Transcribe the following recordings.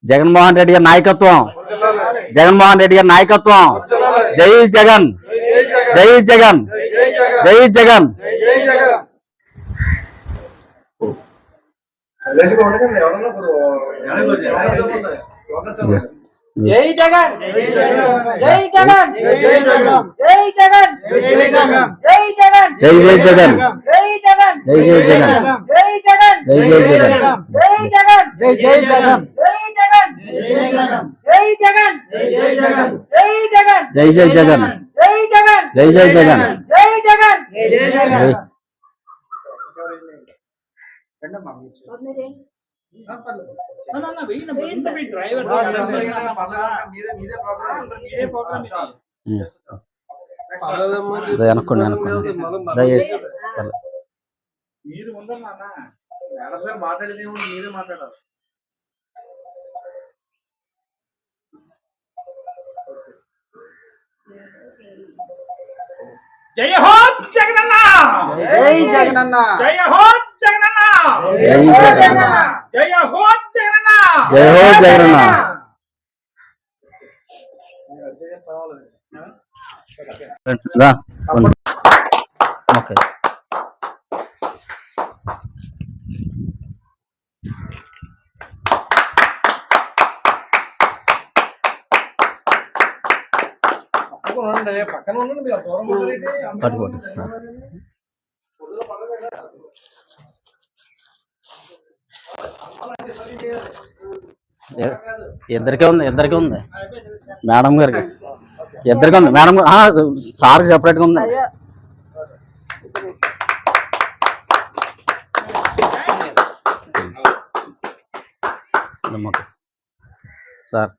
జగన్మోహన్ రెడ్డి గారి నాయకత్వం, జగన్మోహన్ రెడ్డి గారి నాయకత్వం. జై జగన్, జై జగన్, జై జగన్. జై జగన్, జై జగన్, జై జగన్, జై జగన్, జై జగన్, జై జగన్, జై జై జగన్, జై జగన్, జై జై జగన్, జై జగన్, జై జై జగన్, జై జగన్, జై జై జగన్, జై జగన్, జై జగన్, జై జగన్, జై జగన్, జై జై జగన్, జై జగన్, జై జై జగన్, జై జగన్, జై జగన్. అనుకోండి అనుకోండి దయచేసి మీరు ముందర మాట్లాడేది మీరే మాట్లాడాలి. జయ హో జగనన్న, జై జగనన్న, జయ హో జగనన్న, జై జగన్, జయ హో జగనన్న, జై హో జగన్. ఓకే పక్కన ఉండండి, మీరు దూరం ఉండండి. పట్టుకోండి. ఇద్దరికే ఉంది, ఇద్దరికే ఉంది మేడం గారికి, ఇద్దరికే ఉంది మేడం. సార్కి సెపరేట్గా ఉంది. సార్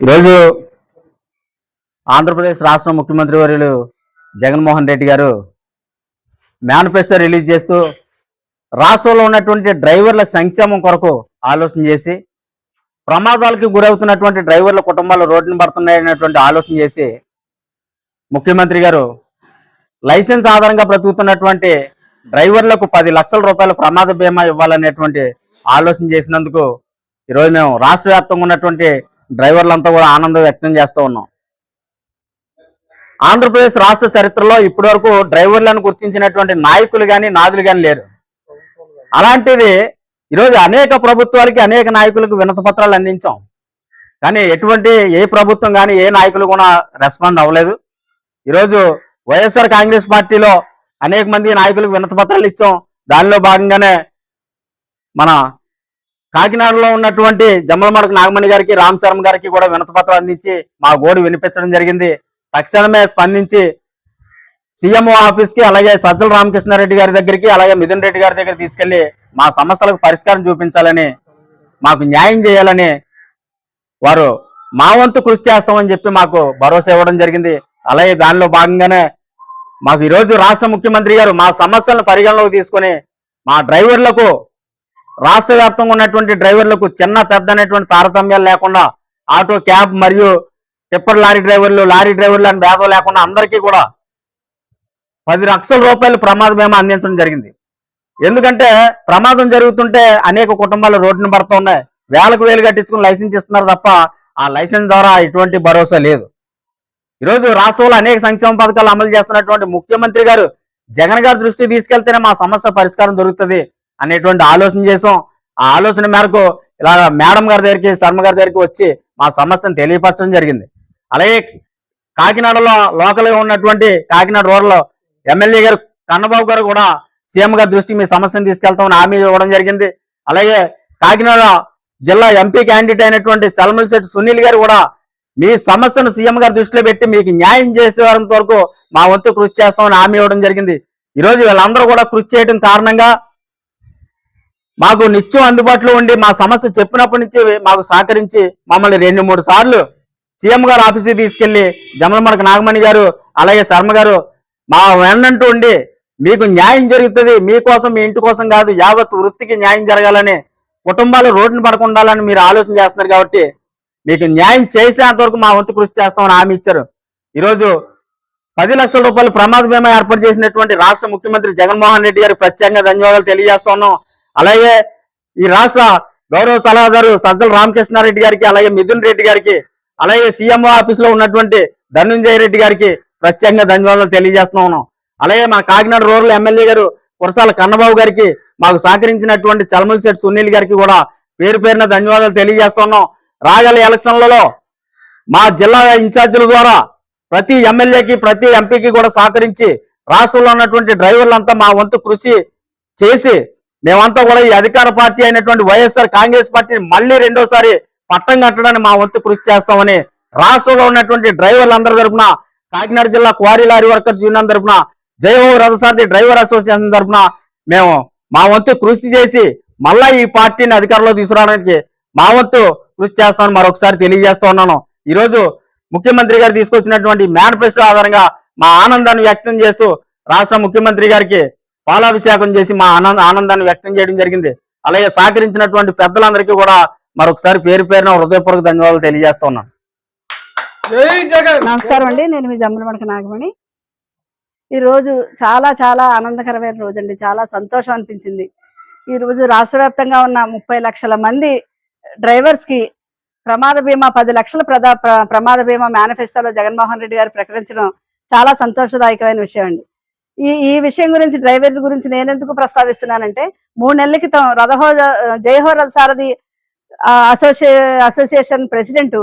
ఈరోజు ఆంధ్రప్రదేశ్ రాష్ట్ర ముఖ్యమంత్రి వర్యులు జగన్మోహన్ రెడ్డి గారు మేనిఫెస్టో రిలీజ్ చేస్తూ రాష్ట్రంలో ఉన్నటువంటి డ్రైవర్ల సంక్షేమం కొరకు ఆలోచన చేసి, ప్రమాదాలకు గురవుతున్నటువంటి డ్రైవర్ల కుటుంబాలు రోడ్డును పడుతున్నాయనేటువంటి ఆలోచన చేసి ముఖ్యమంత్రి గారు లైసెన్స్ ఆధారంగా బ్రతుకుతున్నటువంటి డ్రైవర్లకు 10 లక్షల రూపాయల ప్రమాద బీమా ఇవ్వాలనేటువంటి ఆలోచన చేసినందుకు ఈరోజు మేము రాష్ట్ర వ్యాప్తంగా ఉన్నటువంటి డ్రైవర్లంతా కూడా ఆనందం వ్యక్తం చేస్తూ ఉన్నాం. ఆంధ్రప్రదేశ్ రాష్ట్ర చరిత్రలో ఇప్పటి వరకు డ్రైవర్లను గుర్తించినటువంటి నాయకులు కానీ నాదులు కానీ లేరు. అలాంటిది ఈరోజు అనేక ప్రభుత్వాలకి అనేక నాయకులకు వినతి పత్రాలు అందించాం, కానీ ఏ ప్రభుత్వం కానీ ఏ నాయకులు కూడా రెస్పాండ్ అవ్వలేదు. ఈరోజు వైఎస్ఆర్ కాంగ్రెస్ పార్టీలో అనేక మంది నాయకులకు వినతి పత్రాలు ఇచ్చాం. దానిలో భాగంగానే మన కాకినాడలో ఉన్నటువంటి జమ్మలమడక నాగమణి గారికి, రామ్ చరణ్ గారికి కూడా వినతి పత్రాలు అందించి మా గోడు వినిపించడం జరిగింది. తక్షణమే స్పందించి సీఎంఓ ఆఫీస్కి, అలాగే సజ్జల రామకృష్ణారెడ్డి గారి దగ్గరికి, అలాగే మిథున్ రెడ్డి గారి దగ్గర తీసుకెళ్లి మా సమస్యలకు పరిష్కారం చూపించాలని, మాకు న్యాయం చేయాలని వారు మా వంతు కృషి చేస్తామని చెప్పి మాకు భరోసా ఇవ్వడం జరిగింది. అలాగే దానిలో భాగంగానే మాకు ఈరోజు రాష్ట్ర ముఖ్యమంత్రి గారు మా సమస్యలను పరిగణలోకి తీసుకొని మా డ్రైవర్లకు, రాష్ట్ర వ్యాప్తంగా ఉన్నటువంటి డ్రైవర్లకు చిన్న పెద్ద అనేటువంటి తారతమ్యాలు లేకుండా, ఆటో, క్యాబ్ మరియు టిప్పర్ లారీ డ్రైవర్లు, లారీ డ్రైవర్లు అని భేదం లేకుండా అందరికీ కూడా 10 లక్షల రూపాయలు ప్రమాద బీమా అందించడం జరిగింది. ఎందుకంటే ప్రమాదం జరుగుతుంటే అనేక కుటుంబాలు రోడ్డును పడుతూ ఉన్నాయి. వేలకు వేలు కట్టించుకుని లైసెన్స్ ఇస్తున్నారు తప్ప ఆ లైసెన్స్ ద్వారా ఎటువంటి భరోసా లేదు. ఈరోజు రాష్ట్రంలో అనేక సంక్షేమ పథకాలు అమలు చేస్తున్నటువంటి ముఖ్యమంత్రి గారు జగన్ గారి దృష్టికి తీసుకెళ్తేనే మా సమస్య పరిష్కారం దొరుకుతుంది అనేటువంటి ఆలోచన చేసాం. ఆ ఆలోచన మేరకు ఇలా మేడం గారి దగ్గరికి, శర్మ గారి దగ్గరికి వచ్చి మా సమస్యను తెలియపరచడం జరిగింది. అలాగే కాకినాడలో లోకల్గా ఉన్నటువంటి కాకినాడ రూరల్ ఎమ్మెల్యే గారు కన్నబాబు గారు కూడా సీఎం గారి దృష్టికి మీ సమస్యను తీసుకెళ్తామని హామీ ఇవ్వడం జరిగింది. అలాగే కాకినాడ జిల్లా ఎంపీ క్యాండిడేట్ అయినటువంటి చలమలశెట్టి సునీల్ గారు కూడా మీ సమస్యను సీఎం గారి దృష్టిలో పెట్టి మీకు న్యాయం చేసేంత వరకు మా వంతు కృషి చేస్తామని హామీ ఇవ్వడం జరిగింది. ఈరోజు వీళ్ళందరూ కూడా కృషి చేయడం కారణంగా మాకు నిత్యం అందుబాటులో ఉండి మా సమస్య చెప్పినప్పటి నుంచి మాకు సహకరించి మమ్మల్ని 2-3 సార్లు సీఎం గారు ఆఫీస్కి తీసుకెళ్లి జమ్మలమడక నాగమణి గారు, అలాగే శర్మ గారు మా వెన్నంటూ ఉండి మీకు న్యాయం జరుగుతుంది, మీకోసం, మీ ఇంటి కోసం కాదు, యావత్ వృత్తికి న్యాయం జరగాలని, కుటుంబాలు రోడ్డును పడకుండాలని మీరు ఆలోచన చేస్తున్నారు కాబట్టి మీకు న్యాయం చేసేంత వరకు మా వంతు కృషి చేస్తామని హామీ ఇచ్చారు. ఈరోజు 10 లక్షల రూపాయలు ప్రమాద బీమా ఏర్పాటు చేసినటువంటి రాష్ట్ర ముఖ్యమంత్రి జగన్మోహన్ రెడ్డి గారికి ప్రత్యేకంగా ధన్యవాదాలు తెలియజేస్తున్నాం. అలాగే ఈ రాష్ట్ర గౌరవ సలహాదారు సజ్జల రామకృష్ణారెడ్డి గారికి, అలాగే మిథున్ రెడ్డి గారికి, అలాగే సీఎంఓ ఆఫీస్ లో ఉన్నటువంటి ధనంజయ రెడ్డి గారికి ప్రత్యేకంగా ధన్యవాదాలు తెలియజేస్తున్నాం. అలాగే మా కాకినాడ రూరల్ ఎమ్మెల్యే గారు కురసాల కన్నబాబు గారికి, మాకు సహకరించినటువంటి చలమలశెట్టి సునీల్ గారికి కూడా పేరు పేరున ధన్యవాదాలు తెలియజేస్తున్నాం. రాగల ఎలక్షన్లలో మా జిల్లా ఇన్ఛార్జీల ద్వారా ప్రతి ఎమ్మెల్యేకి ప్రతి ఎంపీకి కూడా సహకరించి రాష్ట్రంలో ఉన్నటువంటి డ్రైవర్లంతా మా వంతు కృషి చేసి మేమంతా కూడా ఈ అధికార పార్టీ అయినటువంటి వైఎస్ఆర్ కాంగ్రెస్ పార్టీని మళ్ళీ రెండోసారి పట్టం కట్టడానికి మా వంతు కృషి చేస్తామని రాష్ట్రంలో ఉన్నటువంటి డ్రైవర్లందరి తరపున, కాకినాడ జిల్లా క్వారీ లారీ వర్కర్స్ యూనియన్ తరపున, జయహో రథసారథి డ్రైవర్ అసోసియేషన్ తరపున మేము మా వంతు కృషి చేసి మళ్ళా ఈ పార్టీని అధికారంలో తీసుకురావడానికి మా వంతు కృషి చేస్తామని మరొకసారి తెలియజేస్తూ ఉన్నాను. ఈరోజు ముఖ్యమంత్రి గారు తీసుకొచ్చినటువంటి మేనిఫెస్టో ఆధారంగా మా ఆనందాన్ని వ్యక్తం చేస్తూ రాష్ట్ర ముఖ్యమంత్రి గారికి పాలాభిషేకం చేసి మా ఆనందాన్ని వ్యక్తం చేయడం జరిగింది. అలాగే సహకరించినటువంటి పెద్దలందరికీ కూడా మరొకసారి పేరు పేరున హృదయపూర్వక ధన్యవాదాలు తెలియజేస్తూ ఉన్నాను. జై జగన్. నమస్కారం అండి, నేను మీ జమ్మలమడక నాగమణి. ఈ రోజు చాలా చాలా ఆనందకరమైన రోజు అండి. చాలా సంతోషం అనిపించింది. ఈ రోజు రాష్ట్ర వ్యాప్తంగా ఉన్న 30 లక్షల మంది డ్రైవర్స్ కి ప్రమాద బీమా 10 లక్షల ప్రమాద బీమా మేనిఫెస్టోలో జగన్మోహన్ రెడ్డి గారు ప్రకటించడం చాలా సంతోషదాయకమైన విషయం అండి. ఈ విషయం గురించి డ్రైవర్ల గురించి నేను ఎందుకు ప్రస్తావిస్తున్నానంటే 3 నెలల క్రితం జయహో రథసారథి అసోసియేషన్ ప్రెసిడెంట్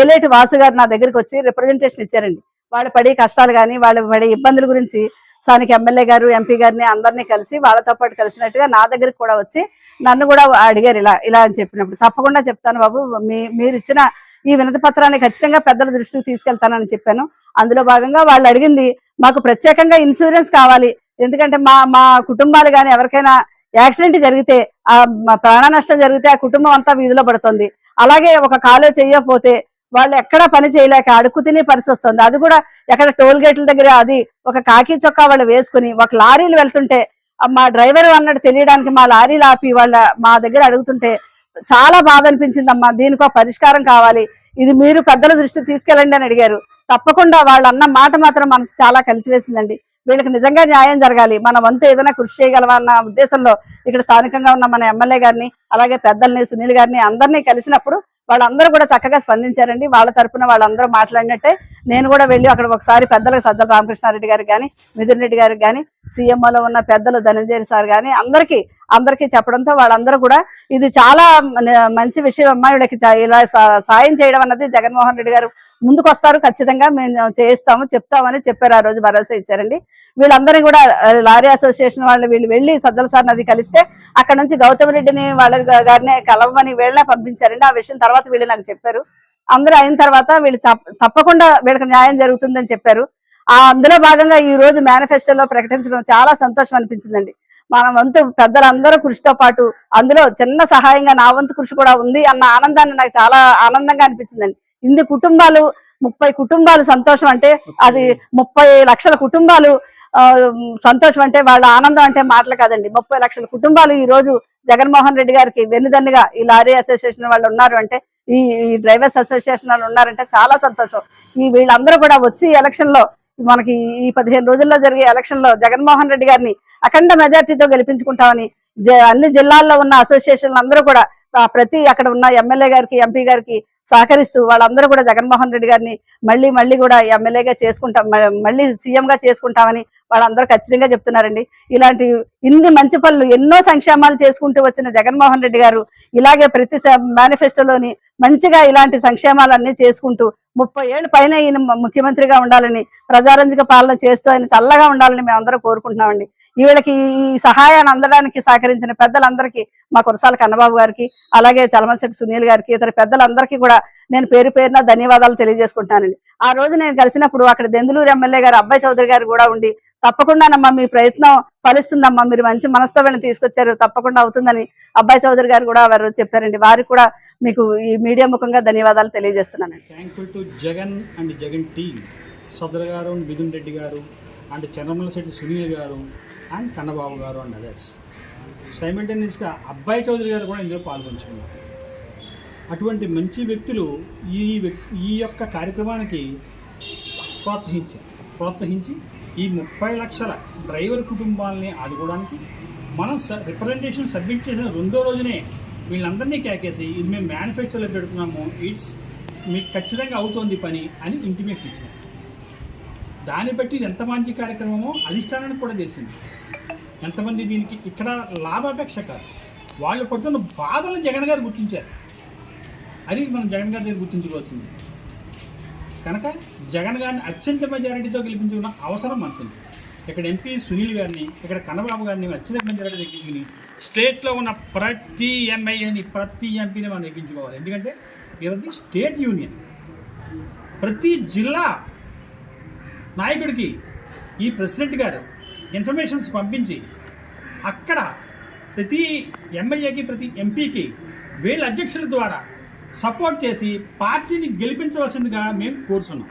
ఏలేటి వాసు గారు నా దగ్గరికి వచ్చి రిప్రజెంటేషన్ ఇచ్చారండి. వాళ్ళు పడే కష్టాలు కానీ వాళ్ళు పడే ఇబ్బందుల గురించి స్థానిక ఎమ్మెల్యే గారు, ఎంపీ గారిని అందరినీ కలిసి వాళ్ళతో పాటు కలిసినట్టుగా నా దగ్గరికి కూడా వచ్చి నన్ను కూడా అడిగారు ఇలా అని చెప్పినప్పుడు తప్పకుండా చెప్తాను బాబు, మీరు ఇచ్చిన ఈ వినతి పత్రాన్ని ఖచ్చితంగా పెద్దల దృష్టికి తీసుకెళ్తానని చెప్పాను. అందులో భాగంగా వాళ్ళు అడిగింది మాకు ప్రత్యేకంగా ఇన్సూరెన్స్ కావాలి, ఎందుకంటే మా కుటుంబాలు కానీ ఎవరికైనా యాక్సిడెంట్ జరిగితే ప్రాణ నష్టం జరిగితే ఆ కుటుంబం అంతా వీధిలో పడుతుంది. అలాగే ఒక కాలో చేయకపోతే వాళ్ళు ఎక్కడ పని చేయలేక అడుక్కు తినే పరిస్థితి వస్తుంది. అది కూడా ఎక్కడ టోల్ గేట్ల దగ్గర అది ఒక కాకి చొక్కా వాళ్ళు వేసుకుని ఒక లారీలు వెళ్తుంటే మా డ్రైవర్ అన్నట్టు తెలియడానికి మా లారీలు ఆపి మా దగ్గర అడుగుతుంటే చాలా బాధ అనిపించిందమ్మా. దీనికి ఒక పరిష్కారం కావాలి, ఇది మీరు పెద్దల దృష్టికి తీసుకెళ్ళండి అని అడిగారు. తప్పకుండా వాళ్ళు అన్న మాట మాత్రం మనసు చాలా కలిసివేసిందండి. వీళ్ళకి నిజంగా న్యాయం జరగాలి, మన వంతు ఏదైనా కృషి చేయగలవా అన్న ఉద్దేశంలో ఇక్కడ స్థానికంగా ఉన్న మన ఎమ్మెల్యే గారిని, అలాగే పెద్దల్ని, సునీల్ గారిని అందరినీ కలిసినప్పుడు వాళ్ళందరూ కూడా చక్కగా స్పందించారండి. వాళ్ళ తరపున వాళ్ళందరూ మాట్లాడినట్టే నేను కూడా వెళ్ళి అక్కడ ఒకసారి పెద్దలకు సజ్జల రామకృష్ణారెడ్డి గారికి కానీ, మిథున్ రెడ్డి గారికి కానీ, సీఎంఓలో ఉన్న పెద్దలు ధనంజయ సార్ కానీ అందరికీ చెప్పడంతో వాళ్ళందరూ కూడా ఇది చాలా మంచి విషయం అమ్మా, వీళ్ళకి ఇలా సాయం చేయడం అన్నది జగన్మోహన్ రెడ్డి గారు ముందుకు వస్తారు, ఖచ్చితంగా మేము చేయిస్తాము చెప్తామని చెప్పారు. ఆ రోజు భరోసా ఇచ్చారండి. వీళ్ళందరినీ కూడా లారీ అసోసియేషన్ వాళ్ళు వీళ్ళు వెళ్ళి సజ్జల సార్ నది కలిస్తే అక్కడ నుంచి గౌతమ్ రెడ్డిని వాళ్ళ గారిని కలవమని వీళ్ళనే పంపించారండి. ఆ విషయం తర్వాత వీళ్ళు నాకు చెప్పారు. అందరూ అయిన తర్వాత వీళ్ళు తప్పకుండా వీళ్ళకి న్యాయం జరుగుతుందని చెప్పారు. అందులో భాగంగా ఈ రోజు మేనిఫెస్టోలో ప్రకటించడం చాలా సంతోషం అనిపించిందండి. మన వంతు పెద్దలందరూ కృషితో పాటు అందులో చిన్న సహాయంగా నా వంతు కృషి కూడా ఉంది అన్న ఆనందాన్ని నాకు చాలా ఆనందంగా అనిపించిందండి. ఇన్ని కుటుంబాలు 30 కుటుంబాలు సంతోషం అంటే అది 30 లక్షల కుటుంబాలు సంతోషం అంటే వాళ్ళ ఆనందం అంటే మాటలు కాదండి. 30 లక్షల కుటుంబాలు ఈ రోజు జగన్మోహన్ రెడ్డి గారికి వెన్నుదన్నుగా ఈ లారీ అసోసియేషన్ వాళ్ళు ఉన్నారు అంటే, ఈ డ్రైవర్స్ అసోసియేషన్ వాళ్ళు ఉన్నారంటే చాలా సంతోషం. వీళ్ళందరూ కూడా వచ్చి ఎలక్షన్ లో మనకి ఈ 15 రోజుల్లో జరిగే ఎలక్షన్ లో జగన్మోహన్ రెడ్డి గారిని అఖండ మెజార్టీతో గెలిపించుకుంటామని అన్ని జిల్లాల్లో ఉన్న అసోసియేషన్లు అందరూ కూడా ప్రతి అక్కడ ఉన్న ఎమ్మెల్యే గారికి, ఎంపీ గారికి సహకరిస్తూ వాళ్ళందరూ కూడా జగన్మోహన్ రెడ్డి గారిని మళ్ళీ కూడా ఎమ్మెల్యేగా చేసుకుంటాం, మళ్ళీ సీఎం గా చేసుకుంటామని వాళ్ళందరూ ఖచ్చితంగా చెప్తున్నారండి. ఇలాంటి ఇన్ని మంచి పనులు, ఎన్నో సంక్షేమాలు చేసుకుంటూ వచ్చిన జగన్మోహన్ రెడ్డి గారు ఇలాగే ప్రతి మేనిఫెస్టోలోని మంచిగా ఇలాంటి సంక్షేమాలన్నీ చేసుకుంటూ 30 ఏళ్ళు పైన ఈయన ముఖ్యమంత్రిగా ఉండాలని, ప్రజారంజక పాలన చేస్తూ ఆయన చల్లగా ఉండాలని మేమందరం కోరుకుంటున్నామండి. వీళ్ళకి ఈ సహాయాన్ని అందడానికి సహకరించిన పెద్దలందరికీ, మా కురసాల కన్నబాబు గారికి, అలాగే చలమలశెట్టి సునీల్ గారికి, ఇతర పెద్దలందరికీ కూడా నేను పేరు పేరున ధన్యవాదాలు తెలియజేసుకుంటానండి. ఆ రోజు నేను కలిసినప్పుడు అక్కడ దెందులూరు ఎమ్మెల్యే గారు అబ్బాయి చౌదరి గారు కూడా ఉండి తప్పకుండానమ్మా మీ ప్రయత్నం ఫలిస్తుందమ్మా, మీరు మంచి మనసుతో వీళ్ళని తీసుకొచ్చారు, తప్పకుండా అవుతుందని అబ్బాయి చౌదరి గారు కూడా వారు చెప్పారండి. వారికి కూడా మీకు ఈ మీడియా ముఖంగా ధన్యవాదాలు తెలియజేస్తున్నానండి. Thankful to Jagan and Jagan team, Sajjala garu, Mithun Reddy గారు అండ్ చలమలశెట్టి సునీల్ గారు అండ్ కన్నబాబు గారు అండ్ అదర్స్. సైమల్టేనియస్గా అబ్బాయి చౌదరి గారు కూడా ఇందులో పాల్గొంటున్నారు. అటువంటి మంచి వ్యక్తులు ఈ యొక్క కార్యక్రమానికి ప్రోత్సహించారు. ప్రోత్సహించి ఈ 30 లక్షల డ్రైవర్ కుటుంబాలని ఆదుకోవడానికి మనం రిప్రజెంటేషన్ సబ్మిట్ చేసిన 2వ రోజునే వీళ్ళందరినీ కేకేసి ఇది మేము మేనిఫెస్టోలో పెడుతున్నాము, మీకు ఖచ్చితంగా అవుతోంది పని అని ఇంటిమేషన్ ఇచ్చాం. దాన్ని బట్టి ఇది ఎంత మంచి కార్యక్రమమో అధిష్టానానికి కూడా తెలిసింది. ఎంతమంది దీనికి ఇక్కడ లాభాపేక్ష కాదు, వాళ్ళు పడుతున్న బాధలను జగన్ గారు గుర్తించారు. అది మనం జగన్ గారి దగ్గర గుర్తించుకోవాల్సింది. కనుక జగన్ గారిని అత్యంత మెజారిటీతో గెలిపించుకున్న అవసరం మనకుంది. ఇక్కడ ఎంపీ సునీల్ గారిని, ఇక్కడ కన్నబాబు గారిని అత్యంత మెజారిటీ ఎక్కించుకుని స్టేట్లో ఉన్న ప్రతి ఎమ్మెల్యేని, ప్రతి ఎంపీని మనం ఎక్కించుకోవాలి. ఎందుకంటే ఇది స్టేట్ యూనియన్. ప్రతి జిల్లా నాయకుడికి ఈ ప్రెసిడెంట్ గారు ఇన్ఫర్మేషన్స్ పంపించి అక్కడ ప్రతి ఎమ్మెల్యేకి, ప్రతి ఎంపీకి వీళ్ళ అధ్యక్షుల ద్వారా సపోర్ట్ చేసి పార్టీని గెలిపించవలసిందిగా మేము కోరుతున్నాం.